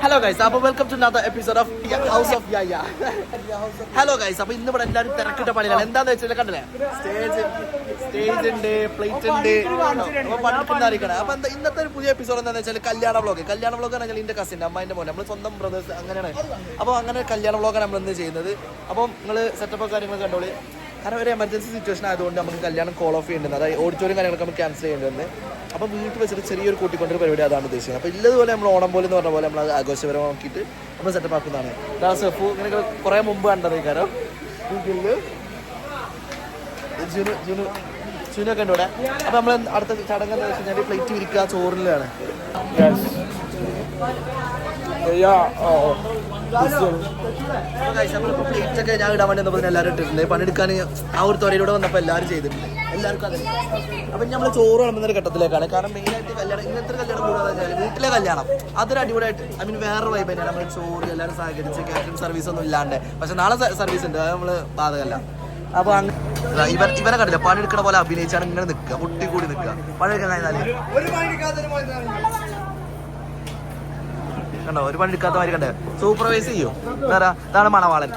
Hello guys, അപ്പോൾ welcome to another episode of house of യായ. Hello guys, അപ്പോൾ ഇന്ന് ഇവിടെ എല്ലാവരും തിരക്കിട്ട പണിയാണ്. എന്താന്ന് വെച്ചാൽ കണ്ടില്ലേ, സ്റ്റേജ് ഉണ്ട്, പ്ലേറ്റ് ഉണ്ട്, അപ്പോൾ പണിക്കുന്ന അറിയിക്കണം. അപ്പോൾ എന്താ ഇന്നത്തെ ഒരു പുതിയ എപ്പിസോഡ് എന്താണെന്ന് വെച്ചാൽ കല്യാണ വ്ളോഗ് എന്ന് പറഞ്ഞാൽ എൻ്റെ കസിൻ്റെ അമ്മേൻ്റെ മോനെ, നമ്മൾ സ്വന്തം ബ്രദേഴ്സ് അങ്ങനെയാണ്. അപ്പോൾ അങ്ങനെ കല്യാണ വ്ളോഗാണ് നമ്മൾ ഇന്ന് ചെയ്യുന്നത്. അപ്പോൾ നിങ്ങൾ സെറ്റപ്പ് കാര്യങ്ങൾ കണ്ടോളി. കാരണം ഒരു എമർജൻസി സിറ്റുവേഷൻ ആയതുകൊണ്ട് നമുക്ക് കല്യാണം കോൾ ഓഫ് ചെയ്യേണ്ടത്, അതായത് ഓഡിറ്റോറിയം കാര്യങ്ങളൊക്കെ നമുക്ക് ക്യാൻസൽ ചെയ്യേണ്ടത്. അപ്പോൾ വീട്ടിൽ വെച്ചിട്ട് ചെറിയൊരു കൂട്ടിക്കൊണ്ടൊരു പരിപാടി അതാണ് ഉദ്ദേശിക്കുന്നത്. അപ്പോൾ ഇല്ലതുപോലെ നമ്മൾ ഓണം പോലെ എന്ന് പറഞ്ഞ പോലെ നമ്മൾ ആഘോഷപരം നോക്കിയിട്ട് നമ്മൾ സെറ്റപ്പ് ആക്കുന്നതാണ്. സെഫു ഇങ്ങനെ കുറേ മുമ്പ് കണ്ടത് കാരണം ജുനൊക്കെ ഉണ്ട് ഇവിടെ. അപ്പോൾ നമ്മൾ അടുത്ത ചടങ്ങ് എന്താ വെച്ച് കഴിഞ്ഞാൽ പ്ലേറ്റ് വിരിക്കുക, ചോറിലാണ്. പ്ലേറ്റ് ഒക്കെ ഞാൻ ഇടാൻ വേണ്ടി വന്നപ്പോൾ എല്ലാവരും ഇട്ടിട്ടുണ്ട്. പണിയെടുക്കാൻ ആ ഒരു തുറയിലൂടെ വന്നപ്പോൾ എല്ലാവരും ചെയ്തിട്ടുണ്ട്, എല്ലാവർക്കും അതെ. അപ്പം നമ്മൾ ചോറ് വിളമ്പുന്ന ഒരു ഘട്ടത്തിലേക്കാണ്. കാരണം മെയിനായിട്ട് കല്യാണം ഇങ്ങനത്തെ കല്യാണം കൂടാതെ വെച്ചാൽ വീട്ടിലെ കല്യാണം അതൊരു അടിപൊളിയായിട്ട് വേറൊരു വൈബ് തന്നെയാണ്. നമ്മൾ ചോറ് എല്ലാവരും സഹകരിച്ച് കാറ്ററിംഗ് സർവീസ് ഒന്നും ഇല്ലാണ്ട്, പക്ഷെ നാളെ സർവീസ് ഉണ്ട്, അത് നമ്മൾ ബാധകമല്ല. അപ്പോൾ ഇവനെ കണ്ടില്ല, പണിയെടുക്കണ പോലെ അഭിനയിച്ചാണ് ഇങ്ങനെ നിൽക്കുക, മുട്ടി കൂടി നിൽക്കുക. പണിയെടുക്കാൻ കണ്ടോ, ഒരു പണി എടുക്കാത്ത മാതിരി കണ്ടേ. സൂപ്പർവൈസ് ചെയ്യോ വേറെ. ഇതാണ് മണവാളൻ.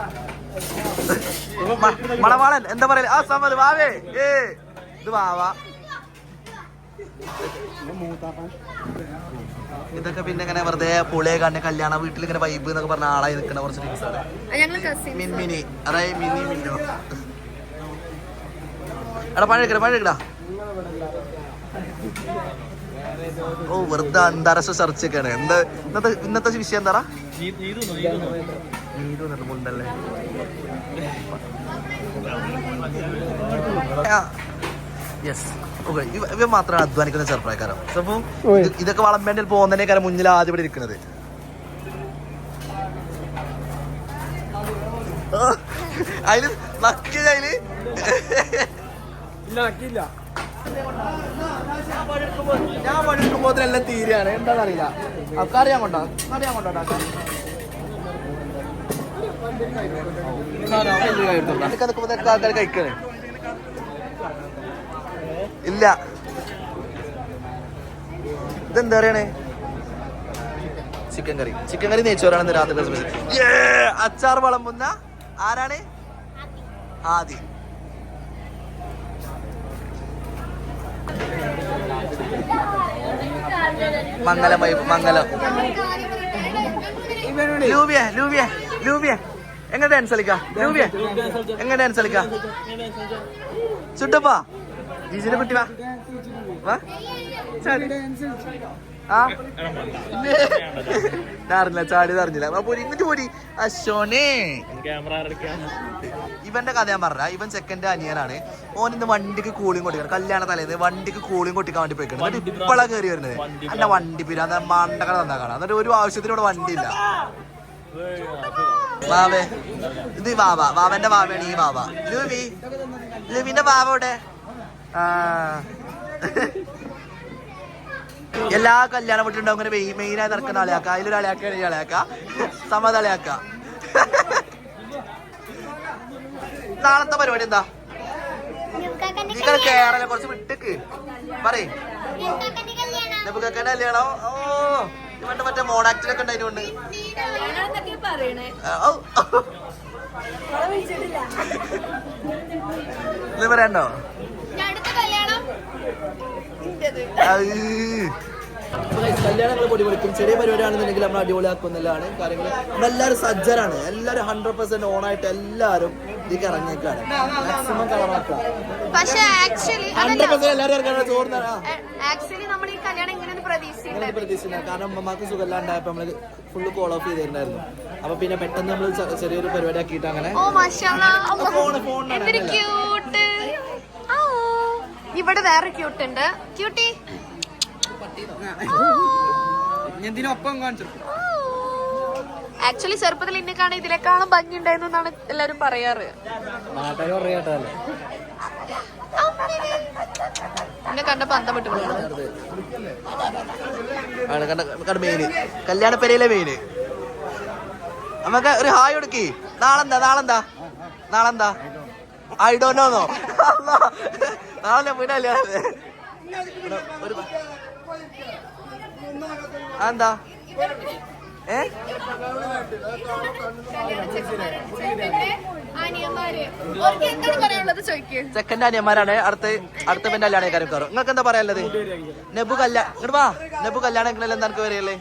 മണവാളൻ എന്താ പറയല്? ആ സമ്മത് വാവേ, ഇത് വാവ. ഇതൊക്കെ പിന്നെ ഇങ്ങനെ വെറുതെ പുളിയെ കണ്ടെ കല്യാണ വീട്ടിൽ ഇങ്ങനെ വൈബ് എന്നൊക്കെ പറഞ്ഞ ആളായി നിൽക്കുന്ന കുറച്ച് ടീംസാണ്. മിനി അതായത് മിനി മിന്നോ. എടാ പഴയെടുക്കടാ. ഓ വെറുതെ അന്താരാഷ്ട്ര ചർച്ചയൊക്കെയാണ്. എന്താ ഇന്നത്തെ വിഷയം എന്താ? മുണ്ടല്ലേ. Yes, okay. ഇവ മാത്രമാണ് അധ്വാനിക്കുന്ന ചെറുപ്രായക്കാരൻ. അപ്പൊ ഇതൊക്കെ വളമ്പേണ്ടിൽ പോകുന്നതിനേക്കാരം മുന്നിൽ ആദ്യം ഇവിടെ ഇരിക്കുന്നത്. അതില് നക്കില്ല, അതില് ഇല്ല. ഞാൻ പണിയെടുക്കുമ്പോ എല്ലാം തീരെയാണ്. എന്താണെന്നറിയില്ല. അറിയാൻ കൊണ്ടോ ആൾക്കാർ കഴിക്കണേ ഇല്ല. ഇതെന്താ പറയണേ? ചിക്കൻ കറി നെയ്ച്ചോറാണ് രാത്രി സ്പെഷ്യൽ. അച്ചാർ വിളമ്പുന്ന ആരാണ്? ആദി. മംഗലം. ലൂബിയ എങ്ങനെ ഡാൻസ് കളിക്കാം? ലൂബിയ എങ്ങനെ ഡാൻസ് കളിക്കാം? ചുട്ടപ്പാ ജിജിനെ കുട്ടി വാ ചാടി അറിഞ്ഞില്ല. ഇങ്ങോട്ട് പോരി അശോനെ. ഇവന്റെ കഥ ഞാൻ പറഞ്ഞ, ഇവൻ ചെക്കൻ്റെ അനിയനാണ്. ഓൻ ഇന്ന് വണ്ടിക്ക് കൂളിങ് കൊട്ടിക്കണം. കല്യാണ തലേന്ന് വണ്ടിക്ക് കൂളിങ് കൊട്ടിക്കാൻ വേണ്ടി പോയിക്കണം. എന്നിട്ട് ഇപ്പളാ കയറി വരുന്നത്. അല്ല വണ്ടി പിരാ മണ്ടക്കട തന്നാക്കണം. എന്നിട്ട് ഒരു ആവശ്യത്തിന് ഇവിടെ വണ്ടിയില്ല. വാവേ, ഇത് വാവന്റെ വാവയാണ് ഈ വാവ. ലൂവിന്റെ വാവ ഇവിടെ. എല്ലാ കല്യാണ വീട്ടിലുണ്ടാവും അങ്ങനെ മെയിനായി നടക്കുന്ന ആളെയാക്ക. അതിലൊരാളെയാക്ക ഇയാളെയാക്ക സമതളയാക്ക. നാളത്തെ പരിപാടി എന്താ? നിങ്ങൾ കേരള കുറച്ച് വിട്ടേക്ക് പറയേ. കല്യാണോ? ഓ ഇവന്റെ മറ്റേ മോണാക്ടിലൊക്കെ ഉണ്ടായതുകൊണ്ട് ഇത് പറയണ്ടോ? കല്യാണങ്ങൾ പൊടിപൊളിക്കും. ചെറിയ പരിപാടിയാണെന്നുണ്ടെങ്കിൽ നമ്മൾ അടിപൊളിയാക്കുന്നല്ലാണ് കാര്യങ്ങൾ. നമ്മളെല്ലാവരും സജ്ജരാണ്, എല്ലാവരും 100% ഓണായിട്ട് എല്ലാവരും ഇതിലേക്ക് ഇറങ്ങിയേക്കാണ്. മാക്സിമം കളറാക്കുക. പക്ഷേ ആക്ച്വലി പ്രതീക്ഷിച്ചില്ല. കാരണം അമ്മമാർക്ക് സുഖമില്ലാണ്ടായപ്പോ നമ്മള് ഫുള്ള് കോൾ ഓഫ് ചെയ്തിട്ടുണ്ടായിരുന്നു. അപ്പൊ പിന്നെ പെട്ടെന്ന് നമ്മൾ ചെറിയൊരു പരിപാടി ആക്കിയിട്ട് അങ്ങനെ ഇവിടെ വേറെ ക്യൂട്ട് ഉണ്ട്. ക്യൂട്ടി ആക്ച്വലി ചെറുപ്പത്തിൽ ഇന്നെക്കാണ് ഇതിലേക്കാളും ഭംഗി ഉണ്ടായിരുന്നാണ് എല്ലാരും പറയാറ്. എന്നെ കണ്ടപ്പോ അന്തം വിട്ടു. മെയിന് കല്യാണപ്പെരയിലെ മെയിന്. നമുക്ക് ഒരു ഹായ് കൊടുക്കി. നാളെന്താ ഐ ഡോണ്ട് നോ. നാളെ വീടല്ലേ എന്താ ചെക്കൻ്റെ അനിയന്മാരാണ് അടുത്ത പിന്നെ കല്യാണം കയറും. നിങ്ങൾക്ക് എന്താ പറയാനുള്ളത്? നെബു കല്യാണം ഇങ്ങോട്ട് വാ. നെബു കല്യാണം എന്താ എനിക്ക് പറയല്ലേ?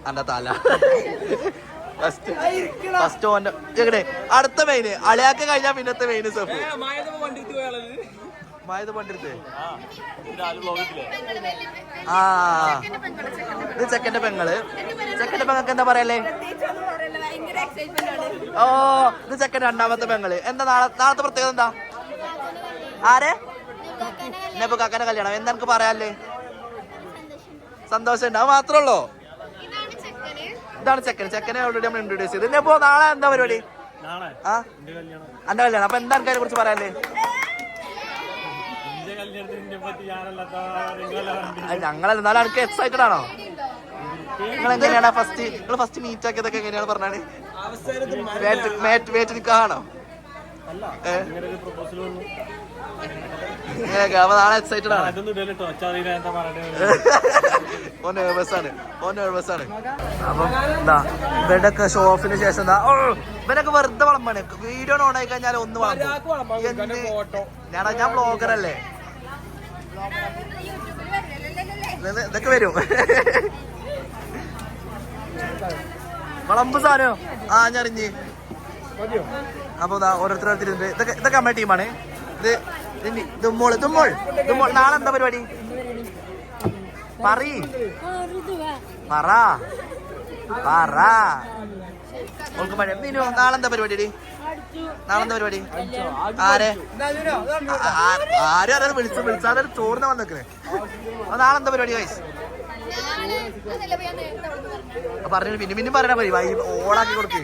അന്റെ തല ഫസ്റ്റ് ഓന്റെ എങ്ങനെ അടുത്ത മെയിന് അളയാക്ക കഴിഞ്ഞാ പിന്നത്തെ മെയിന് സെഫ് മായത് പണ്ടിരുത്ത്. ആ ഇത് ചെക്കന്റെ പെങ്ങള്. ചെക്കന്റെ പെങ്ങൾക്ക് എന്താ പറയല്ലേ? ഓ ഇത് ചെക്കന്റെ രണ്ടാമത്തെ പെങ്ങള്. എന്താ നാളത്തെ പ്രത്യേകത എന്താ? ആരെ? നെബു കാക്കന്റെ കല്യാണം. എന്താ എനിക്ക് പറയാല്ലേ? സന്തോഷം ഉണ്ട്. അത് മാത്രമേ ഉള്ളൂ. ഇതാണ് ചെക്കനെ ഓൾറെഡി നമ്മൾ ഇൻട്രോഡ്യൂസ് ചെയ്ത്. നെബു നാളെ എന്താ പരിപാടി? ആ എന്റെ കല്യാണം. അപ്പൊ എന്താ അതിനെ കുറിച്ച് പറയാല്ലേ? ഞങ്ങളല്ല എന്നാലും എനിക്ക് എക്സൈറ്റഡ് ആണോ? നിങ്ങൾ എങ്ങനെയാണ് ഫസ്റ്റ് മീറ്റ് ആക്കിയതൊക്കെ എങ്ങനെയാണ് പറഞ്ഞാണ്? നിക്കാണോ? അപ്പൊ നാളെ എക്സൈറ്റഡ് ആണ്. ഓ നെർവസ് ആണ്. അപ്പം എന്താ ഇവരുടെയൊക്കെ ഷോ ഓഫിന് ശേഷം എന്താ ഇവനൊക്കെ വെറുതെ വളമ്പാണ്. വീഡിയോ ഓൺ ആയി കഴിഞ്ഞാൽ ഒന്ന് ഞാൻ ബ്ലോഗർ അല്ലേ? ഇതൊക്കെ വരും വളമ്പ് സാധനോ? ആ ഞറിഞ്ഞ്. അപ്പൊ ഓരോരുത്തരുണ്ട്. ഇതൊക്കെ നമ്മുടെ ടീമാണ്. തുമ്മോൾ നാളെ എന്താ പരിപാടി? ഓൾക്ക് മഴ. മീനു നാളെ എന്താ പരിപാടി? ആരെ ആരും വിളിച്ചാൽ ചോറിന് വന്നേക്കണേ. അപ്പൊ നാളെ എന്താ പരിപാടി ഗൈസ്? പറഞ്ഞു പിന്നെ പറയാൻ മതി. ഓളാക്കി കൊടുക്കേ.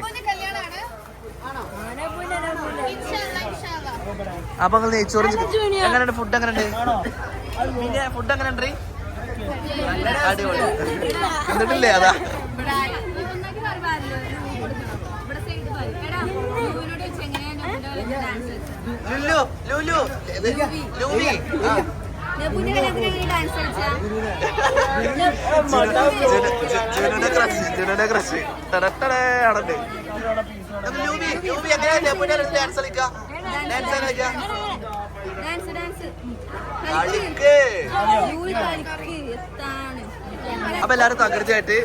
അപ്പൊ നിങ്ങൾ നെയ്ച്ചോറ് എങ്ങനെയുണ്ട്? ഫുഡ് എങ്ങനെയുണ്ട്? പിന്നെ ഫുഡ് എങ്ങനെയുണ്ട്? അടിപൊളി. എന്നിട്ടില്ലേ? അതാ അപ്പൊ എല്ലാരും തകർച്ചയായിട്ട്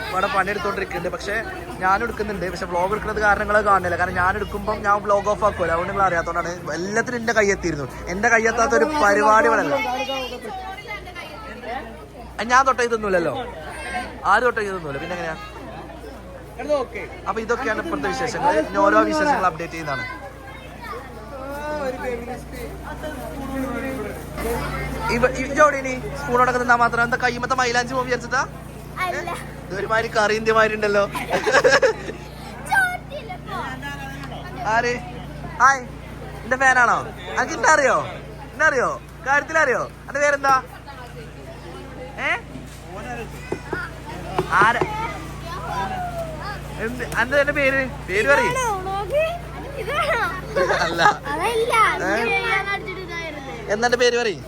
ഇവിടെ പണിയെടുത്തോണ്ടിരിക്കുന്നുണ്ട്. പക്ഷെ ഞാൻ എടുക്കുന്നുണ്ട്. പക്ഷെ വ്ളോഗ് എടുക്കുന്നത് കാരണങ്ങൾ കാണില്ല. കാരണം ഞാൻ എടുക്കുമ്പോൾ ഞാൻ വ്ളോഗ് ഓഫ് ആക്കുമല്ലോ. അതുകൊണ്ട് നിങ്ങൾ അറിയാത്തോണ്ടാണ്. എല്ലാത്തിനും എന്റെ കയ്യെത്തിയിരുന്നു. എന്റെ കയ്യെത്താത്ത ഒരു പരിപാടി ഇവിടെ അല്ല. ഞാൻ തൊട്ടൊന്നുമില്ലല്ലോ. ആരും തൊട്ടൊന്നുമില്ല. പിന്നെ എങ്ങനെയാ? അപ്പൊ ഇതൊക്കെയാണ് ഇപ്പോഴത്തെ വിശേഷങ്ങൾ. ഇനി ഓരോ വിശേഷങ്ങൾ അപ്ഡേറ്റ് ചെയ്യുന്നതാണ്. ഇജോടിനി സ്പൂണോടൊക്കെ നിന്നാ മാത്രം എന്താ കയ്യുമത്തെ മൈലാഞ്ചി പോകും വിചാരിച്ചതാ? ഇതൊരുമാതിരി കറിയന്ത്യമാരി ഉണ്ടല്ലോ. ആര്? ഹായ്, എന്റെ ഫാനാണോ? എനിക്ക് എന്നെ അറിയോ? കാര്യത്തിലറിയോ? എന്റെ പേരെന്താ? ആരാ? എന്റെ പേര് പറയും. അല്ല എന്താ പേര് പറയും?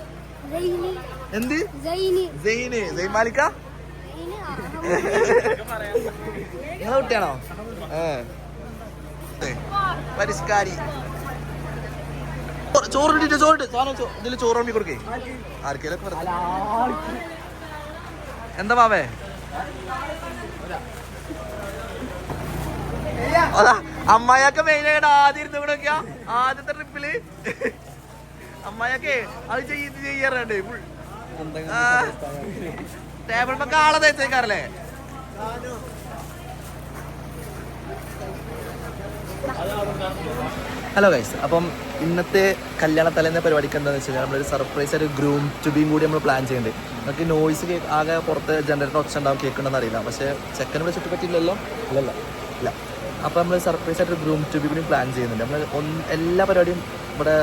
എന്ത്? സൈന് മാലിക്ക. നിങ്ങളെ കുട്ടിയാണോ? പരിഷ്കാരി. ചോറിട്ട് ഇതില് ചോറ് കൊടുക്കേ. ആർക്കേലൊക്കെ എന്താ മാവേ? അതാ അമ്മായിയൊക്കെ മെയിനായിട്ട് ആദ്യം ഇരുന്ന് കൂടെ നോക്കിയാ. ആദ്യത്തെ ട്രിപ്പില് അമ്മായിയൊക്കെ അത് ചെയ്യാറുണ്ട്. ടേബിളിലൊക്കെ ആളെ തേച്ചേക്കാറല്ലേ? ഹലോ ഗൈസ്, അപ്പം ഇന്നത്തെ കല്യാണ തലേന്ന പരിപാടിക്ക് എന്താണെന്ന് വെച്ച് കഴിഞ്ഞാൽ നമ്മളൊരു സർപ്രൈസ് ഒരു ഗ്രൂം ടു ബിയും കൂടി നമ്മൾ പ്ലാൻ ചെയ്യുന്നുണ്ട്. നമുക്ക് നോയ്സ് ആകെ പുറത്ത് ജനറേറ്റർ ഒച്ച ഉണ്ടാവും, കേൾക്കണമെന്ന് അറിയില്ല. പക്ഷേ ചെക്കനെ ഇവിടെ ചുറ്റിപ്പറ്റില്ലല്ലോ? ഇല്ല. അപ്പോൾ നമ്മൾ സർപ്രൈസ് ആയിട്ട് ഗ്രൂം ടു ബി കൂടി പ്ലാൻ ചെയ്യുന്നുണ്ട്. നമ്മൾ എല്ലാ പരിപാടിയും ഇവിടെ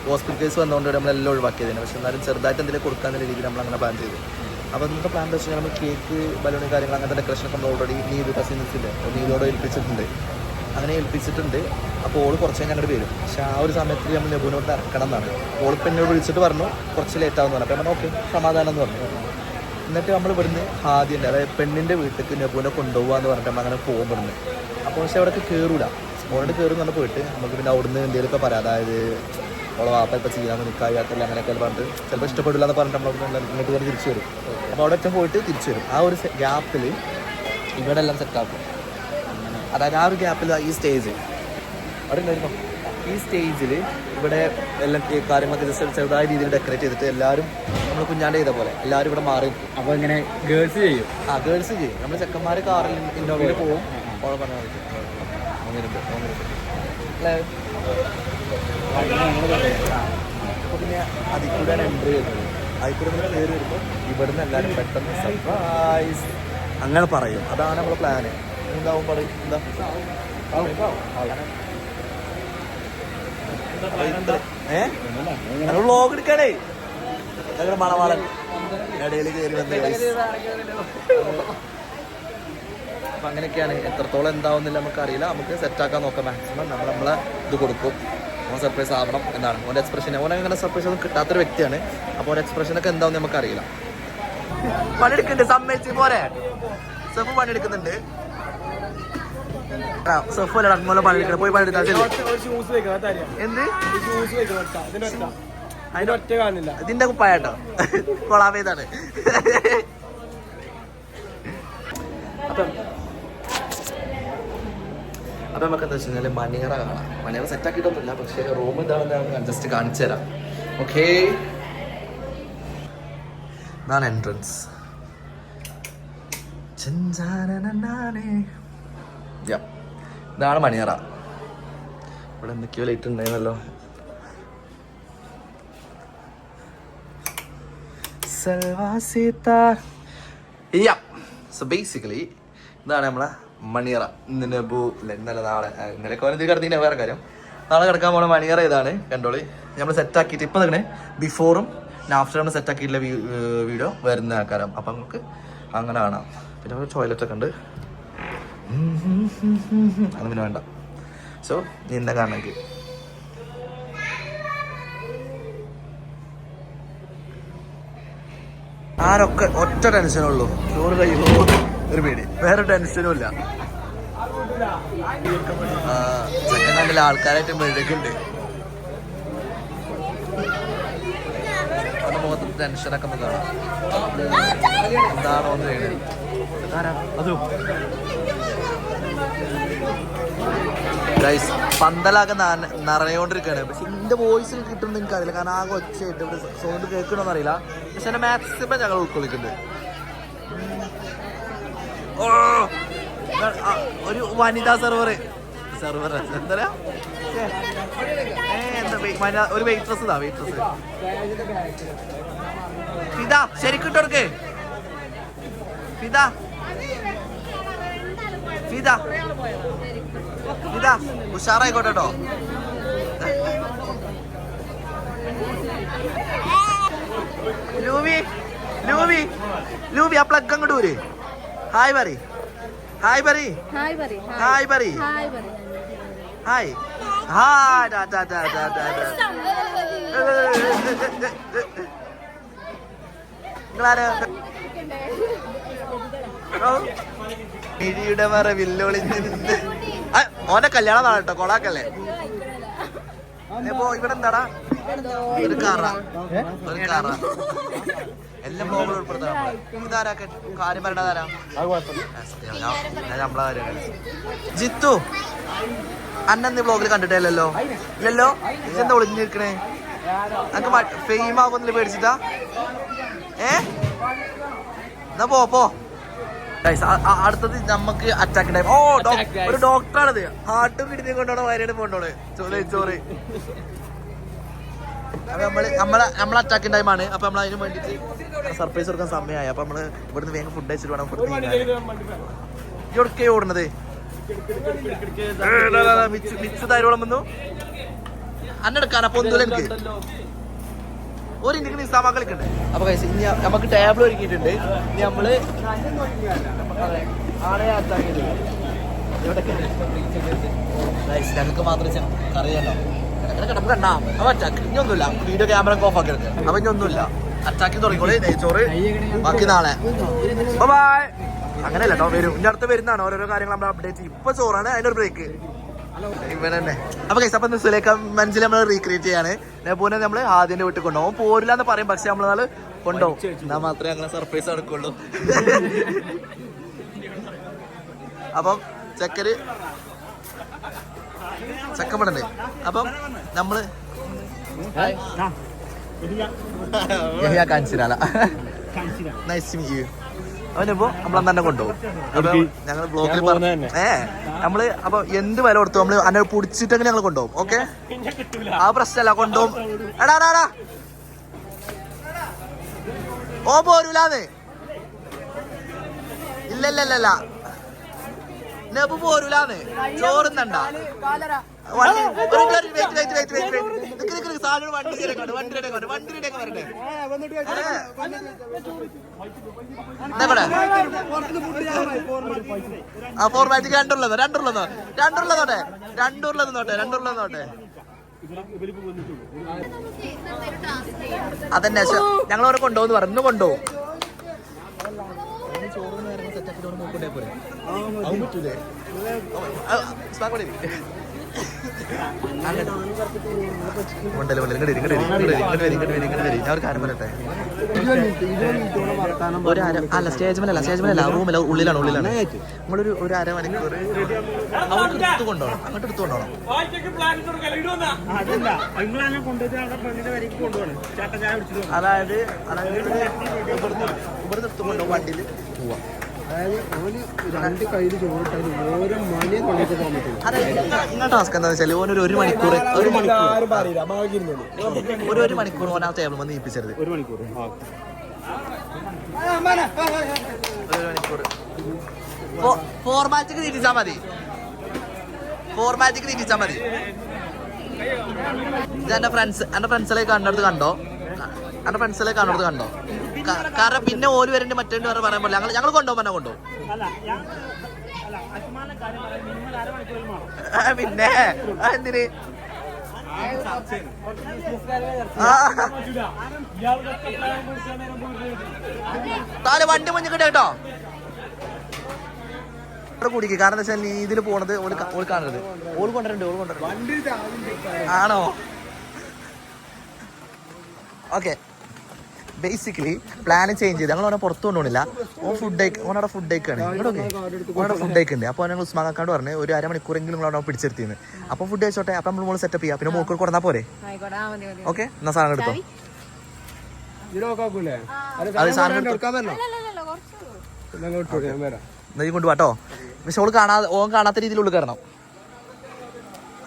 ഹോസ്പിറ്റൽ കേസ് വന്നുകൊണ്ട് നമ്മളെല്ലാം ഒഴിവാക്കിയതിന്. പക്ഷേ എന്നാലും ചെറുതായിട്ട് എന്തെങ്കിലും കൊടുക്കാനുള്ള രീതിയിൽ നമ്മൾ അങ്ങനെ പ്ലാൻ ചെയ്തു. അപ്പോൾ ഇന്നത്തെ പ്ലാൻ എന്ന് വെച്ച് കഴിഞ്ഞാൽ നമ്മൾ കേക്ക്, ബലൂണ് കാര്യങ്ങൾ അങ്ങനത്തെ ഡെക്കറേഷനൊക്കെ നമ്മൾ ഓൾറെഡി നീതു കസിൻസില്ലേ നീതോടെ ഏൽപ്പിച്ചിട്ടുണ്ട്. അപ്പോൾ ഓള് കുറച്ച് കഴിഞ്ഞ് അങ്ങോട്ട് വരും. പക്ഷേ ആ ഒരു സമയത്ത് നമ്മൾ നെബുവിനോട് ഇറക്കണം എന്നാണ്. ഓളിപ്പോൾ എന്നോട് വിളിച്ചിട്ട് പറഞ്ഞു കുറച്ച് ലേറ്റ് ആവുമെന്ന് പറഞ്ഞു. അപ്പോൾ നമ്മൾ ഓക്കെ സമാധാനം എന്ന് പറഞ്ഞു. എന്നിട്ട് നമ്മൾ ഇവിടുന്ന് ആദ്യം അതായത് പെണ്ണിൻ്റെ വീട്ടിലേക്ക് നെബുവിനെ കൊണ്ടുപോകാന്ന് പറഞ്ഞിട്ട് നമ്മൾ അങ്ങനെ പോകും ഇവിടുന്ന്. അപ്പോൾ പക്ഷെ അവിടെ കയറൂല, മോനോട് കയറും തന്നെ പോയിട്ട് നമുക്ക് പിന്നെ അവിടുന്ന് എന്തെങ്കിലുമൊക്കെ പറയാം, അതായത് അവളെ വാപ്പ ഇപ്പോൾ ചെയ്യാൻ നിൽക്കാത്തല്ല അങ്ങനെയൊക്കെ പറഞ്ഞിട്ട് ചിലപ്പോൾ ഇഷ്ടപ്പെടില്ല എന്ന് പറഞ്ഞിട്ട് നമ്മൾ ഇങ്ങോട്ട് കയറി തിരിച്ചു വരും. അപ്പോൾ അവിടെ ഒറ്റ പോയിട്ട് തിരിച്ചു വരും. ആ ഒരു ഗ്യാപ്പിൽ ഇവിടെ എല്ലാം സെറ്റാക്കും. അതായത് ആ ഒരു ഗ്യാപ്പിൽ ഈ സ്റ്റേജ് അവിടെ ഉണ്ടായിരുന്നു. ഈ സ്റ്റേജിൽ ഇവിടെ എല്ലാം കാര്യങ്ങളൊക്കെ ജസ്റ്റ് ചെറുതായ രീതിയിൽ ഡെക്കറേറ്റ് ചെയ്തിട്ട് എല്ലാവരും നമ്മൾ കുഞ്ഞാണ്ട് ചെയ്ത പോലെ എല്ലാവരും ഇവിടെ മാറി നിൽക്കും. അപ്പോൾ ഇങ്ങനെ ഗേൾസ് ചെയ്യും. ഗേൾസ് ചെയ്യും. നമ്മൾ ചെക്കന്മാർ കാറിൽ ഇന്നോവയിൽ പോവും. ഓളെ പറഞ്ഞാൽ മതി അല്ലേ. അപ്പോൾ പിന്നെ അതിൽ കൂടെയാണ് എൻട്രി ചെയ്യുന്നത്. അതിൽ കൂടെ നമ്മൾ കയറി വരുമ്പോൾ ഇവിടുന്ന് എല്ലാവരും പെട്ടെന്ന് സർപ്രൈസ് അങ്ങനെ പറയും. അതാണ് നമ്മുടെ പ്ലാന്. എന്താവും പറയും എന്താ വ്ളോഗ് എടുക്കണേ. ഞങ്ങളുടെ മണവാളൻ ഇടയിൽ കയറി വന്ന അപ്പം അങ്ങനെയൊക്കെയാണ്. എത്രത്തോളം എന്താവുന്നില്ല നമുക്കറിയില്ല. നമുക്ക് സെറ്റാക്കാൻ നോക്കാം. മാക്സിമം നമ്മളെ ഇത് കൊടുക്കും. ഓൻ സർപ്രൈസ് ആവണം എന്നാണ് ഓൻ്റെ എക്സ്പ്രഷൻ. ഓനങ്ങനെ സർപ്രൈസ് ഒന്നും കിട്ടാത്തൊരു വ്യക്തിയാണ്. അപ്പോൾ ഓൻ്റെ എക്സ്പ്രഷനൊക്കെ എന്താവുന്ന നമുക്കറിയില്ല. പണിയെടുക്കുന്നുണ്ട്, സമ്മതിച്ച് പോരെ. സെഫ് പണിയെടുക്കുന്നുണ്ട്. സെഫ് അല്ല അതുപോലെ പണിയെടുക്കണം. പോയി പണിയെടുത്താൽ എന്ത് ഇതിന്റെ കുപ്പായട്ടോ കൊളാമേതാണ്. അപ്പം നമുക്ക് എന്താ വെച്ച് കഴിഞ്ഞാൽ മണിയറ കാണാം. മണിയറ സെറ്റാക്കിയിട്ടൊന്നുമില്ല, പക്ഷേ റൂം ഇതാണെന്ന് ജസ്റ്റ് കാണിച്ചു തരാം. ഓക്കേ, ഇതാണ് എൻട്രൻസ്. ഇതാണ് മണിയറ. ഇവിടെ എന്തൊക്കെയോ ലൈറ്റ് ഉണ്ടായിരുന്നല്ലോ. സോ ബേസിക്കലി ഇതാണ് നമ്മളെ മണിയറ. ഇന്നലെ നാളെ ഇന്നലെ കോലത്തിൽ കിടത്തിൻ്റെ വേറെ കാര്യം. നാളെ കിടക്കാൻ പോണ മണിയറ ഇതാണ്. കണ്ടോളി, നമ്മൾ സെറ്റാക്കിയിട്ട് ഇപ്പം തന്നെ ബിഫോറും ആഫ്റ്ററും സെറ്റാക്കിയിട്ടുള്ള വീഡിയോ വരുന്ന ആൾക്കാരാണ്. അപ്പം നമുക്ക് അങ്ങനെ കാണാം. പിന്നെ ടോയ്ലറ്റൊക്കെ ഉണ്ട്. അത് പിന്നെ വേണ്ട. സോ നിന്നെ കാണണമെങ്കിൽ ആരൊക്കെ ഒറ്റ ടെൻഷനുള്ളൂ, ചോറ് കഴിയുമ്പോൾ ഒരു പേടി, വേറെ ടെൻഷനും ഇല്ല. സെക്കൻഡ് ആൾക്കാരായിട്ട് മെഴുകുണ്ട്. അവരുടെ മുഖത്ത് ടെൻഷനൊക്കെ ഒന്ന് കാണാം. എന്താണോ എന്ന് വേണ്ടി അതും ഗൈസ് പന്തലാകെ നിറഞ്ഞുകൊണ്ടിരിക്കുകയാണ്. പക്ഷെ എൻ്റെ വോയിസിൽ കിട്ടുമെന്ന് എനിക്കറിയില്ല, കാരണം ആകെ ഒച്ചയായിട്ട് ഇവിടെ സൗണ്ട് കേൾക്കണമെന്ന് അറിയില്ല. പക്ഷെ എൻ്റെ മാക്സിമം ഞങ്ങൾ ഉൾക്കൊള്ളിക്കുന്നുണ്ട്. ഓ ഒരു വനിതാ എന്താ എന്താ ഒരു വെയിറ്റ്രസ് ഇതാ വെയിറ്റ്രസ് ഫിദ ശരിക്കും ഇട്ടോർക്ക് ഫിദ ഫിദ ഫിദ ഉഷാറായിക്കോട്ടെ കേട്ടോ. ലൂവി ലൂവി ലൂവി ആ പ്ലഗ് അങ്ങോട്ട് വരെ. ഹായ് പറ ഹായ് പറ ഹായ് പറ ഹായ് ഹായ് നിങ്ങളാരോ മിഴിയുടെ മറ വില്ലൊളിഞ്ഞ് നിന്ന് ഓന്റെ കല്യാണം നാളെ കേട്ടോ, കൊളാക്കല്ലേ. ഇപ്പൊ ഇവിടെ എന്താടാ ഒരു കാറ എല്ലാം ബ്ലോഗിൽ ഉൾപ്പെടുത്തണം. ഇതാരാക്കെ കാര്യം പറയണതാരാ നമ്മളെ കാര്യമാണ്. ജിത്തു അന്നെന്ത് ബ്ലോഗിൽ കണ്ടിട്ടില്ലല്ലോ ഇല്ലല്ലോ. ഇതെന്താ ഒളിഞ്ഞിരിക്കണേ? നമുക്ക് ഫെയിം ആകുന്നില്ല പേടിച്ചിട്ടാ? എന്നാ പോ. അടുത്തത് നമുക്ക് അറ്റാക്ക് ടൈം. ഓ ഒരു ഡോക്ടറാണിത്. ഹാർട്ടും കിഡ്നി കൊണ്ടോണോ വയനാട് പോണ്ടോണ് ചോറ്. അപ്പൊ നമ്മളെ അറ്റാക്കിംഗ് ടൈമാണ്. അപ്പൊ നമ്മൾ അതിന് വേണ്ടിട്ട് സർപ്രൈസ് കൊടുക്കാൻ സമയമായി. അപ്പൊ നമ്മള് ഇവിടുന്ന് വേഗം ഫുഡ് കഴിച്ചിട്ട് വേണം ഫുഡ് ഇവിടൊക്കെ ഓടുന്നത്. മിച്ച് തൈരോളം വന്നു അന്നെടുക്കാൻ. അപ്പൊ ഒന്നുമില്ല എനിക്ക് ഒരു ഇന്ത്യക്ക് നിസാമാ കളിക്കണ്ടേ. അപ്പൊ ഇനി നമുക്ക് ടേബിൾ ഒരുക്കിയിട്ടുണ്ട്. ഇനി നമ്മള് ആളെ അറ്റാക്കിയത് ഞങ്ങൾക്ക് മാത്രമേ അറിയാലോ. നമുക്ക് കണ്ടാ അപ്പൊ അറ്റാക്ക് ഇനി ഒന്നുമില്ല. വീഡിയോ ക്യാമറ ഓഫ് ആക്കി എടുക്കുക. അപ്പൊ ഇനി ഒന്നുമില്ല. അറ്റാക്കി തുടങ്ങിക്കോളി. നെയ്ച്ചോറ് ബാക്കി നാളെ. ബൈ. അങ്ങനെയല്ല കേട്ടോ, വരും ഇനി അടുത്ത് വരുന്നതാണ് ഓരോരോ കാര്യങ്ങൾ നമ്മൾ അപ്ഡേറ്റ് ചെയ്യും. ഇപ്പൊ ചോറാണ്, അതിനൊരു ബ്രേക്ക് ഇവൻ തന്നെ. അപ്പൊ കൈസ് അപ്പൊ സുലേഖ മനസ്സിൽ നമ്മൾ റീക്രിയേറ്റ് ചെയ്യാണ്. നെബുവിനെ നമ്മൾ ആദ്യന്റെ വീട്ടിൽ കൊണ്ടുപോകും. പോരില്ല എന്ന് പറയും, പക്ഷെ നമ്മൾ കൊണ്ടുപോകും. എന്നാൽ മാത്രമേ അങ്ങനെ സർപ്രൈസ് നടക്കുള്ളൂ. അപ്പം ചക്കപ്പടണ്ടേ. അപ്പം നമ്മള് കാണിച്ചിരാല നൈസ് ടു മീറ്റ് യു. അവനിപ്പോ നമ്മളന്ന് തന്നെ കൊണ്ടുപോകും. അപ്പൊ ഞങ്ങൾ ബ്ലോഗിൽ പറഞ്ഞു നമ്മള് അപ്പൊ എന്ത് വില കൊടുത്തു നമ്മള് അന്നെ പൊടിച്ചിട്ടെങ്കിലും ഞങ്ങൾ കൊണ്ടുപോകും. ഓക്കെ, ആ പ്രശ്നമല്ല, കൊണ്ടുപോകും. എടാ ഓ പോരൂലാന്ന്. ഇല്ലല്ലല്ല നെബു പോരൂലാന്ന്. ചോറുന്നണ്ട ഫോർമാറ്റിക്ക് രണ്ടുള്ളതോട്ടെ. അതന്നെ ഞങ്ങൾ അവിടെ കൊണ്ടുപോകുന്നു പറഞ്ഞു. കൊണ്ടുപോകും. ഞാൻ ഒരു കാര്യം പറയട്ടെ. അല്ല സ്റ്റേജിമല്ല റൂമില്ല, ഉള്ളിലാണ്. നമ്മളൊരു 1/2 മണിക്കൂർ അങ്ങോട്ട് എടുത്തു കൊണ്ടോണം. അതായത് ഇവിടെ എടുത്തു കൊണ്ടുപോകും. വണ്ടിയിൽ പോവാം. രണ്ട് കയ്യിൽ ചോറിട്ടാൽ ഓരോ മണിയെ കൊണ്ടിട്ട് പോകാൻ പറ്റും. നിങ്ങളുടെ ടാസ്ക് എന്താ വെച്ചാൽ ഓനൊരു 1 മണിക്കൂർ ഓൻ ആ ടേബിൾ വന്ന് ഏൽപ്പിച്ചത്. 1 മണിക്കൂർ ഫോർമാറ്റിക്ക് തിരിച്ചാൽ മതി. എന്റെ ഫ്രണ്ട്സിലേക്ക് കണ്ടോ. കാരണം പിന്നെ ഓര് വരേണ്ട മറ്റേ പറയാൻ പോലെ ഞങ്ങൾ കൊണ്ടുപോകും. പിന്നെ എന്തിന് താല് വണ്ടി മുന്നിക്കിട്ട് കേട്ടോ കുടിക്ക്. കാരണം എന്താ വെച്ചാൽ ഇതിൽ പോണത് ഓൾ കാണരുത്. ഓൾ കൊണ്ടുവരണ്ട്. ആണോ? ഓക്കെ, ബേസിക്കലി പ്ലാൻ ചേഞ്ച് ചെയ്ത് ഞങ്ങൾ അവനെ പുറത്തു കൊണ്ടുപോണില്ല. ഓനവിടെ ഫുഡ് കഴിക്കാണ്. ഓനവിടെ ഫുഡ് കഴിക്കുന്നുണ്ട്. അപ്പോൾ ഞങ്ങൾ ഉസ്മാക്കാണ്ട് പറഞ്ഞ് ഒരു 1/2 മണിക്കൂറെങ്കിലും അവിടെ പിടിച്ചെടുത്തിന്ന്. അപ്പോൾ ഫുഡ് കഴിച്ചോട്ടെ. അപ്പം നമ്മൾ മോള് സെറ്റപ്പ് ചെയ്യാം. പിന്നെ മോക്കൂർ കൊടുത്താൽ പോരെ? ഓക്കെ, എന്നാ സാധനം എടുത്തോ. അത് സാധനം നീ കൊണ്ടുപോട്ടോ. പക്ഷെ ഓൻ കാണാത്ത രീതിയിൽ ഉള്ളിൽ കയറണം.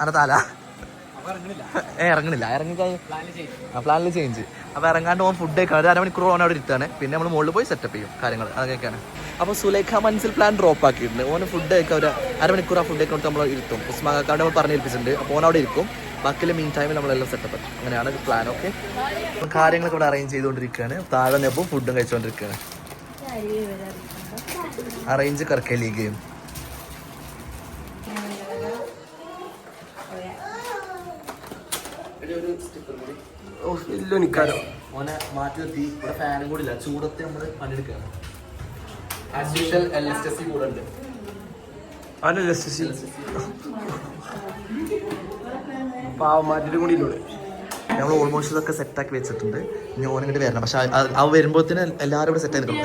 അന താല ഇറങ്ങണില്ല. പ്ലാനിൽ ചേഞ്ച്. അപ്പോൾ ഇറങ്ങാണ്ട് ഓൻ ഫുഡ് കഴിക്കാൻ 1/2 മണിക്കൂർ ഓൻ അവിടെ ഇരുത്താണ്. പിന്നെ നമ്മൾ മുകളിൽ പോയി സെറ്റപ്പ് ചെയ്യും കാര്യങ്ങൾ. അതൊക്കെയാണ്. അപ്പോൾ സുലേഖ മനസ്സിൽ പ്ലാൻ ഡ്രോപ്പ് ആക്കിയിട്ടുണ്ട്. ഓന് ഫുഡ് കഴിക്കാൻ ഒരു 1/2 മണിക്കൂർ ആ ഫുഡ് കഴിക്കാൻ നമ്മൾ ഇരുത്തും. ഉസ്മാക്കാണ്ട് നമ്മൾ പറഞ്ഞേൽപ്പിച്ചിട്ടുണ്ട്. അപ്പോൾ ഓൻ അവിടെ ഇരിക്കും. ബാക്കിയുള്ള മീൻ ടൈമിൽ നമ്മളെല്ലാം സെറ്റപ്പ്. അങ്ങനെയാണ് പ്ലാൻ. ഓക്കെ, കാര്യങ്ങളൊക്കെ ഇവിടെ അറേഞ്ച് ചെയ്തുകൊണ്ടിരിക്കുകയാണ്. താഴെ നെബും ഫുഡും കഴിച്ചുകൊണ്ടിരിക്കുകയാണ്. Arrange കർക്കലി game. ഓനെ മാറ്റി നിർത്തി. ഇവിടെ ഫാനും കൂടി ഇല്ല. ചൂടത്ത് നമ്മള് പണിയെടുക്കുകയാണ്. കൂടെ ഉണ്ട്. ഞങ്ങൾ ഓൾമോസ്റ്റ് ഇതൊക്കെ സെറ്റാക്കി വെച്ചിട്ടുണ്ട്. ഇനി ഓനിങ്ങോട്ട് വരണം. പക്ഷെ അവ വരുമ്പോഴത്തേന് എല്ലാവരും ഇവിടെ സെറ്റ് ആയി നിൽക്കും.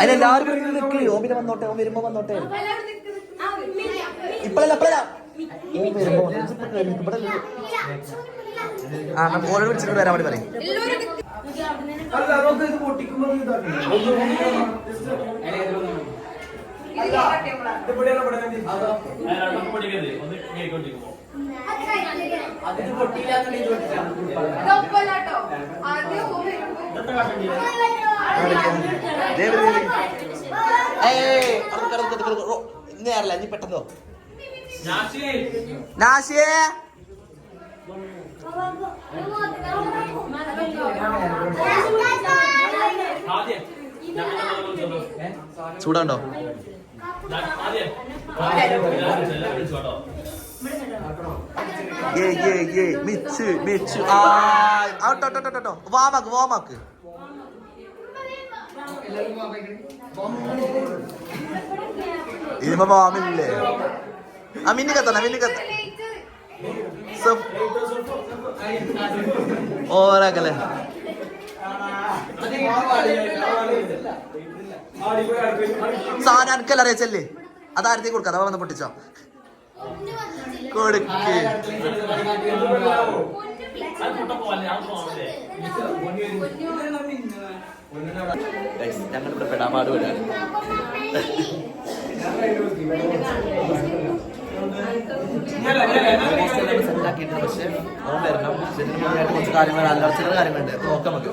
അതിലെല്ലാവരും നിൽക്ക്. ഓമിനെ വന്നോട്ടെ. ഓൻ വരുമ്പോ വന്നോട്ടെ. ഇപ്പഴല്ല ഓരോ വിളിച്ചിട്ട് വരാൻ വേണ്ടി പറയും. നേരല്ല ഇനി പെട്ടെന്നോ നാശിയേ ചൂടാണ്ടോ? വാമാക്ക് ഇതിപ്പോ വാമില്ലേ? ആ മിന്നി കത്ത ഓരാക്കല്ലേ സാധനം എനിക്കല്ല അറിയച്ചല്ലേ അതാരത്തി കൊടുക്ക അതാ വന്ന് പൊട്ടിച്ചോ കൊടുക്ക് ഞങ്ങളിവിടെ പെടാമാട് വരാൻ സെറ്റാക്കിയിട്ടുണ്ട്. പക്ഷെ ഓൻ വരണം. കുറച്ച് കാര്യങ്ങൾ അല്ലറച്ചിലുള്ള കാര്യങ്ങളുണ്ട്. നോക്കാം നമുക്ക്.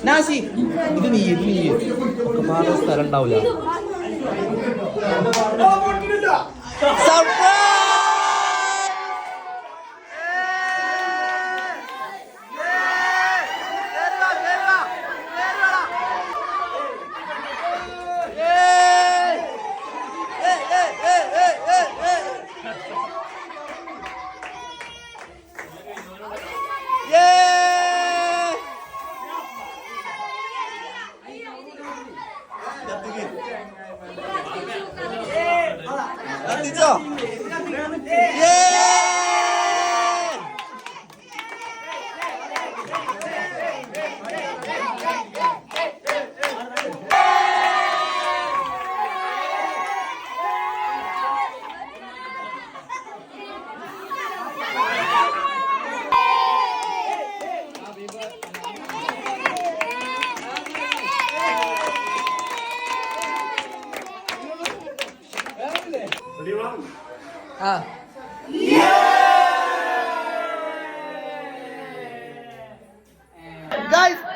നാശി ഇത് നീ ഒരുപാട് സ്ഥലം ഉണ്ടാവില്ല.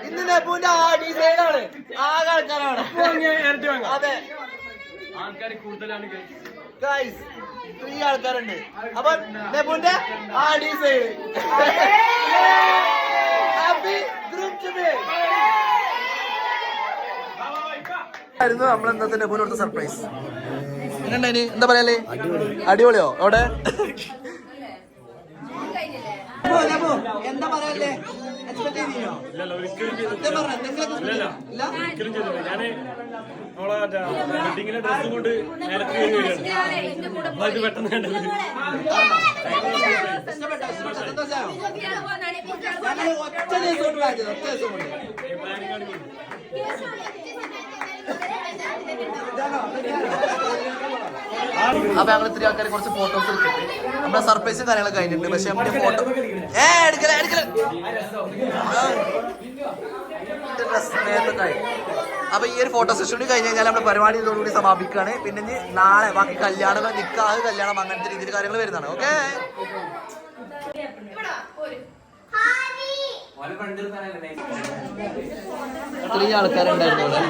ഇന്ന് നെബുവിന്റെ ഡിസൈനാണ്. ആകെ ആൾക്കാരാണ്. അതെ ഗൈസ് 3 ആൾക്കാരുണ്ട്. അപ്പൊ നെബുവിന്റെ ആ ഡിസൈൻ ഹാപ്പി ഗ്രൂപ്പ് ആയിരുന്നു നമ്മളെന്താ നെബുവിനോടുത്ത സർപ്രൈസ്. എങ്ങനെയുണ്ടായിന്? എന്താ പറയല്ലേ? അടിപൊളിയോ? അവിടെ എന്താ പറയല്ലേ? അപ്പൊ ഞങ്ങൾ 3 ആൾക്കാരെ കുറച്ച് ഫോട്ടോസ് എടുത്തിട്ട് നമ്മുടെ സർപ്രൈസും കാര്യങ്ങളൊക്കെ കഴിഞ്ഞിട്ടുണ്ട്. പക്ഷെ നമ്മുടെ ഫോട്ടോ അപ്പൊ ഈ ഒരു ഫോട്ടോ സെഷൻ കൂടി കഴിഞ്ഞ് കഴിഞ്ഞാൽ നമ്മുടെ പരിപാടി ഇതോടുകൂടി സമാപിക്കുകയാണ്. പിന്നെ ഇനി നാളെ ബാക്കി കല്യാണം, നിക്കാഹ്, കല്യാണം അങ്ങനത്തെ രീതിയിൽ കാര്യങ്ങൾ വരുന്നതാണ്. ഓക്കെ 3 ആൾക്കാരുണ്ടായിരുന്നു അവിടെ.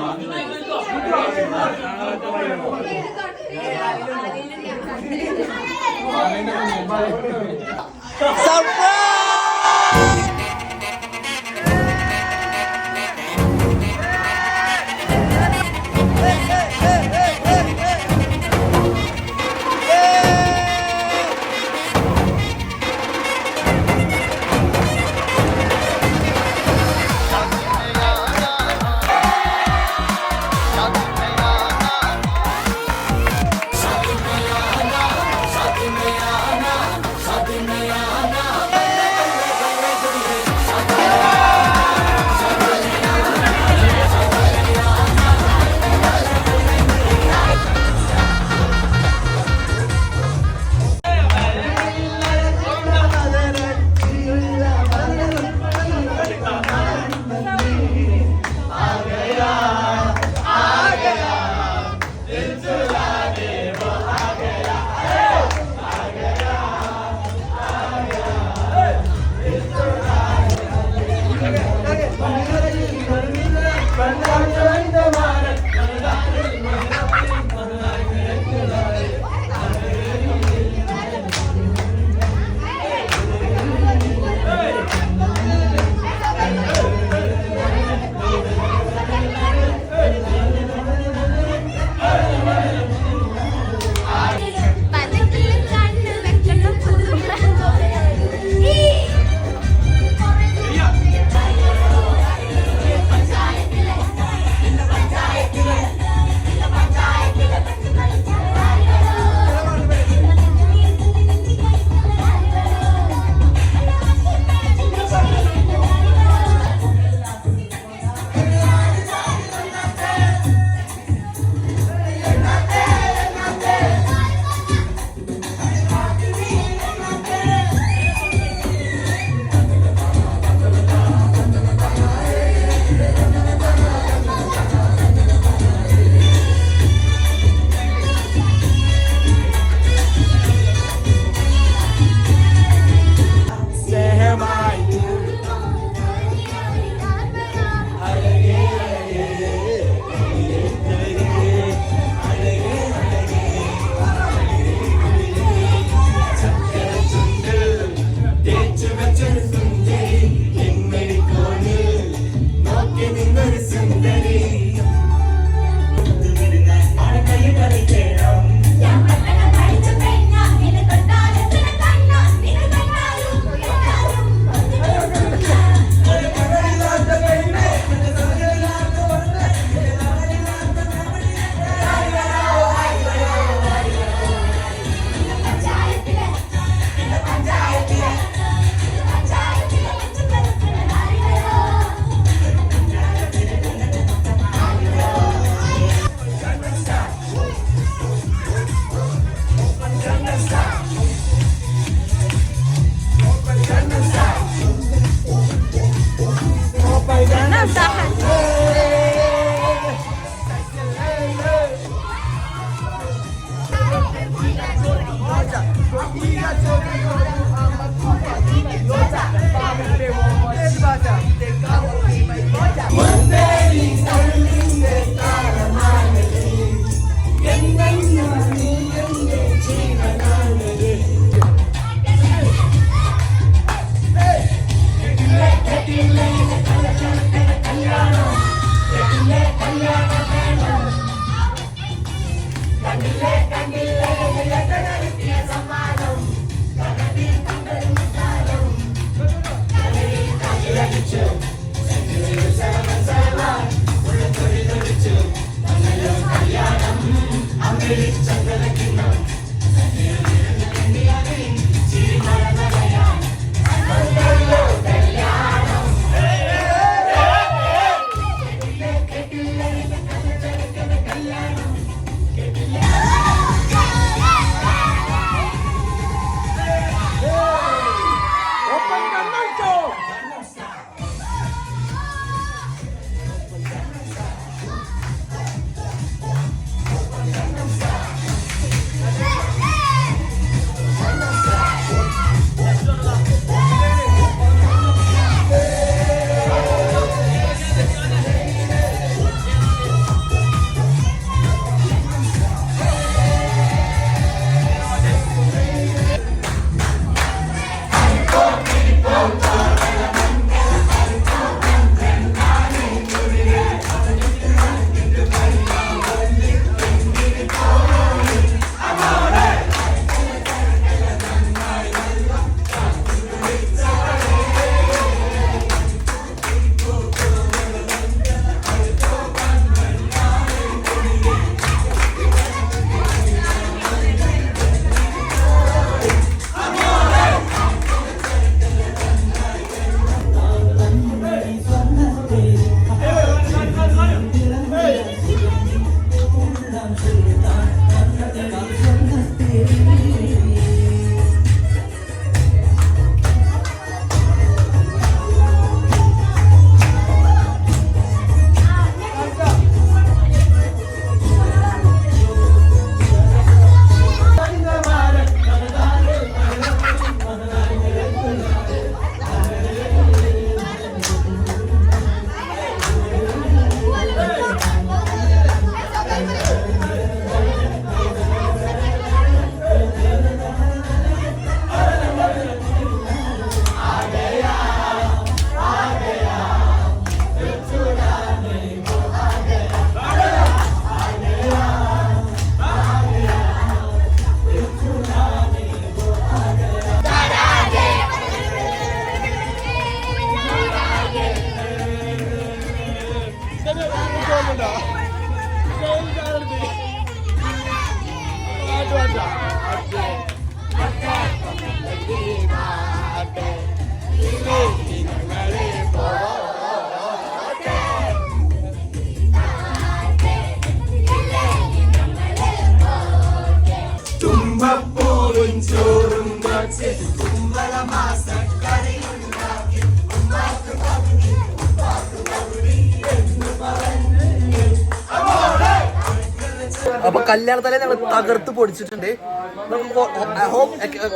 അപ്പൊ കല്യാണത്തലേ ഞങ്ങൾ തകർത്ത് പൊടിച്ചിട്ടുണ്ട്.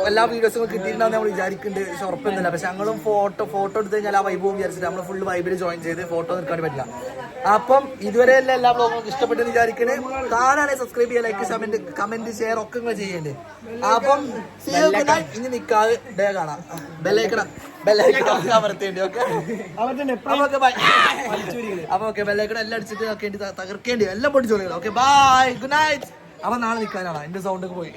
എല്ലാ വീഡിയോസും കിട്ടിയിട്ടുണ്ടാവും നമ്മൾ വിചാരിക്കുന്നുണ്ട്. പക്ഷെ ഉറപ്പൊന്നുമില്ല. പക്ഷെ ഞങ്ങളും ഫോട്ടോ എടുത്തു കഴിഞ്ഞാൽ ആ വൈബ് വിചാരിച്ചിട്ട് നമ്മൾ ഫുൾ വൈബിൽ ജോയിൻ ചെയ്ത് ഫോട്ടോ നിൽക്കാൻ പറ്റില്ല. അപ്പം ഇതുവരെ എല്ലാ ബ്ലോഗും ഇഷ്ടപ്പെട്ടെന്ന് വിചാരിക്കുന്നത്. കാണാണെങ്കിൽ സബ്സ്ക്രൈബ് ചെയ്യുക, ലൈക്ക് കമന്റ് ഷെയർ ഒക്കെ നിങ്ങൾ ചെയ്യേണ്ടത്. അപ്പം ഇനി നിൽക്കാതെ കാണാം. ബെല്ലൈക്കൺ അമർത്തേണ്ടി. ഓക്കെ അപ്പൊ ഓക്കെ ബെല്ലൈക്കൺ എല്ലാം അടിച്ചിട്ട് തകർക്കേണ്ടി എല്ലാം പൊട്ടിച്ചോളികൾ. Okay bye, good night. അപ്പൊ നാളെ നിൽക്കാനാണ് എന്റെ സൗണ്ട് പോയി.